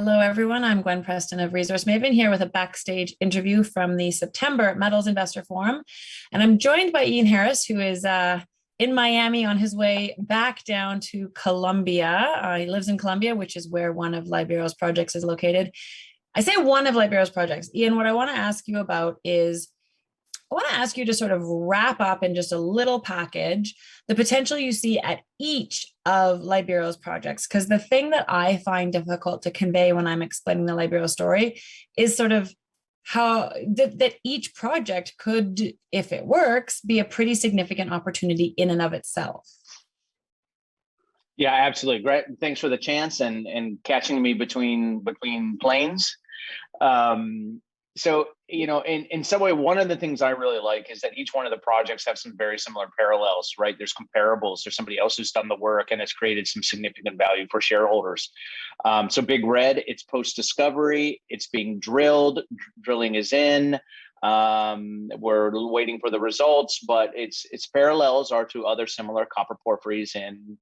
Hello, everyone. I'm Gwen Preston of Resource Maven here with a backstage interview from the September Metals Investor Forum. And I'm joined by Ian Harris, who is in Miami on his way back down to Colombia. He lives in Colombia, which is where one of Libero's projects is located. I say one of Libero's projects. Ian, what I want to ask you about is I want to ask you to sort of wrap up in just a little package the potential you see at each of Libero's projects. Because the thing that I find difficult to convey when I'm explaining the Libero story is sort of how that each project could, if it works, be a pretty significant opportunity in and of itself. Yeah, absolutely. Great. Thanks for the chance and catching me between planes. So, in some way, one of the things I really like is that each one of the projects have some very similar parallels, right? There's comparables. There's somebody else who's done the work and has created some significant value for shareholders. So Big Red, it's post-discovery. It's being drilled. Drilling is in. We're waiting for the results, but its parallels are to other similar copper porphyries in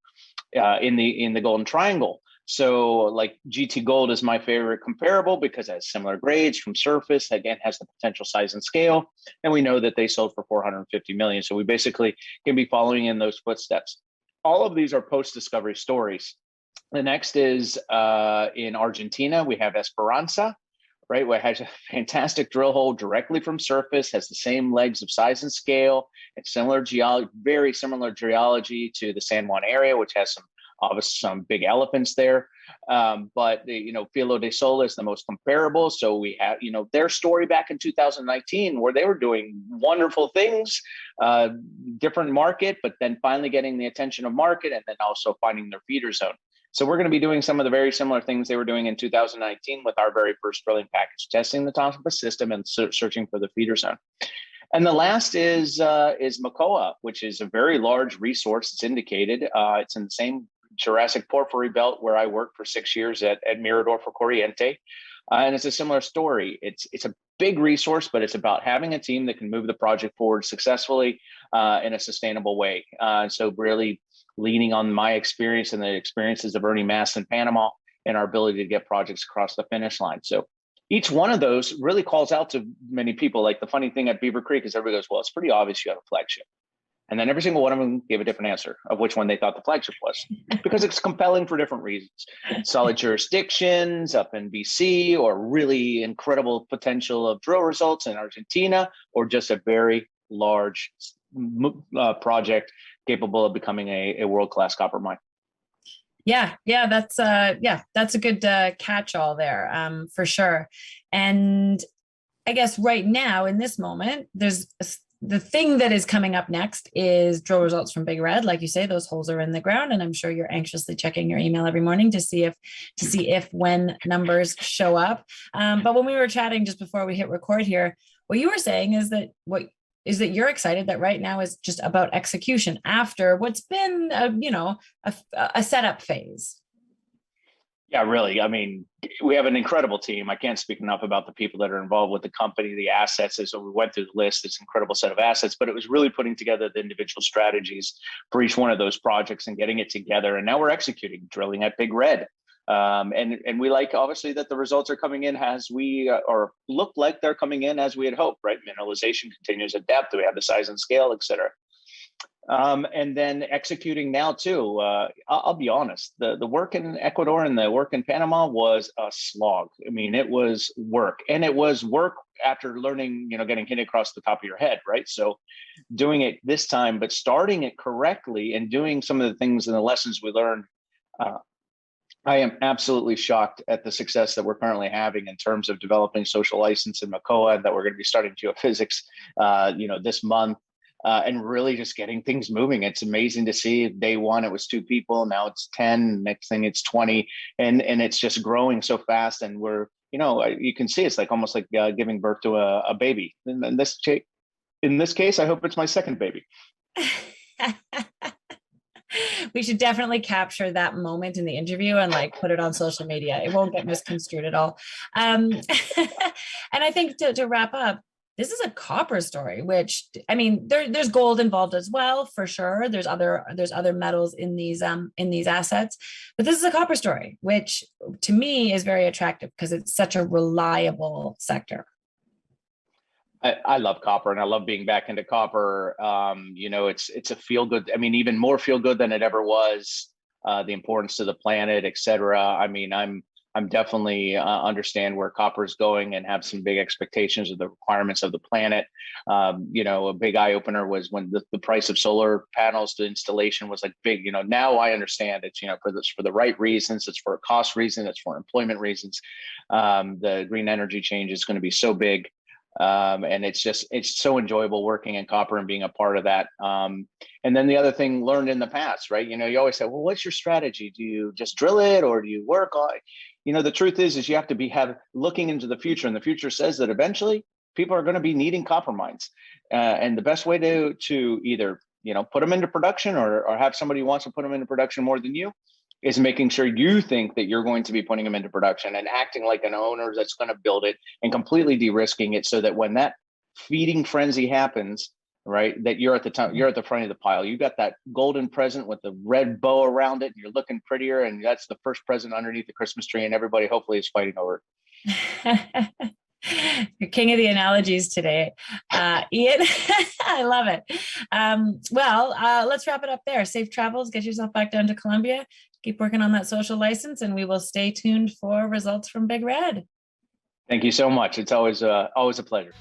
the Golden Triangle. So like GT Gold is my favorite comparable because it has similar grades from surface, again, has the potential size and scale. And we know that they sold for 450 million. So we basically can be following in those footsteps. All of these are post-discovery stories. The next is in Argentina, we have Esperanza, right? Where it has a fantastic drill hole directly from surface, has the same legs of size and scale, and similar geology, very similar geology to the San Juan area, which has some big elephants there. But Filo de Sol is the most comparable. So we have, their story back in 2019 where they were doing wonderful things, different market, but then finally getting the attention of market and then also finding their feeder zone. So we're going to be doing some of the very similar things they were doing in 2019 with our very first drilling package, testing the top of the system and searching for the feeder zone. And the last is Mocoa, which is a very large resource. It's indicated. It's in the same Jurassic porphyry belt where I worked for 6 years at Mirador for Corriente. And it's a similar story. It's a big resource, but it's about having a team that can move the project forward successfully in a sustainable way. So really leaning on my experience and the experiences of Ernie Mass in Panama and our ability to get projects across the finish line. So each one of those really calls out to many people. Like the funny thing at Beaver Creek is everybody goes, well, it's pretty obvious you have a flagship. And then every single one of them gave a different answer of which one they thought the flagship was, because it's compelling for different reasons. Solid jurisdictions up in BC, or really incredible potential of drill results in Argentina, or just a very large project capable of becoming a world-class copper mine. Yeah, that's a good catch-all there, for sure. And I guess right now in this moment, the thing that is coming up next is drill results from Big Red. Like you say, those holes are in the ground, and I'm sure you're anxiously checking your email every morning to see if when numbers show up. But when we were chatting just before we hit record here, what you were saying is that you're excited that right now is just about execution after what's been a setup phase. Yeah, really. I mean, we have an incredible team. I can't speak enough about the people that are involved with the company, the assets. As we went through the list, it's an incredible set of assets, but it was really putting together the individual strategies for each one of those projects and getting it together. And now we're executing, drilling at Big Red. And we like, obviously, that the results are coming in as or look like they're coming in as we had hoped, right? Mineralization continues at depth. We have the size and scale, et cetera. And then executing now too. I'll be honest, the work in Ecuador and the work in Panama was a slog. I mean, it was work, and it was work after learning, getting hit across the top of your head, right? So doing it this time, but starting it correctly and doing some of the things and the lessons we learned. I am absolutely shocked at the success that we're currently having in terms of developing social license in Mocoa, that we're going to be starting geophysics, this month. And really just getting things moving. It's amazing to see. Day one, it was 2 people. Now it's 10. Next thing, it's 20. And it's just growing so fast. And we're, you can see it's like almost like giving birth to a baby. And in this case, I hope it's my second baby. We should definitely capture that moment in the interview and put it on social media. It won't get misconstrued at all. And I think to wrap up, this is a copper story, which, I mean, there's gold involved as well, for sure. There's other metals in these assets, but this is a copper story, which to me is very attractive because it's such a reliable sector. I love copper, and I love being back into copper. It's a feel good. I mean, even more feel good than it ever was. The importance to the planet, et cetera. I mean, I'm definitely understand where copper is going and have some big expectations of the requirements of the planet. A big eye opener was when the price of solar panels to installation was like big. Now I understand it's for the right reasons. It's for a cost reason. It's for employment reasons. The green energy change is going to be so big. And it's so enjoyable working in copper and being a part of that. And then the other thing learned in the past, right? You always say, well, what's your strategy? Do you just drill it or do you work on it? The truth is you have to be looking into the future, and the future says that eventually people are going to be needing copper mines. And the best way to either, put them into production or have somebody who wants to put them into production more than you is making sure you think that you're going to be putting them into production and acting like an owner that's going to build it and completely de-risking it, so that when that feeding frenzy happens, right, that you're at the front of the pile. You got that golden present with the red bow around it, and you're looking prettier, and that's the first present underneath the Christmas tree, and everybody hopefully is fighting over it. You're king of the analogies today, Ian. I love it. Let's wrap it up there. Safe travels. Get yourself back down to Colombia. Keep working on that social license, and we will stay tuned for results from Big Red. Thank you so much. It's always a pleasure.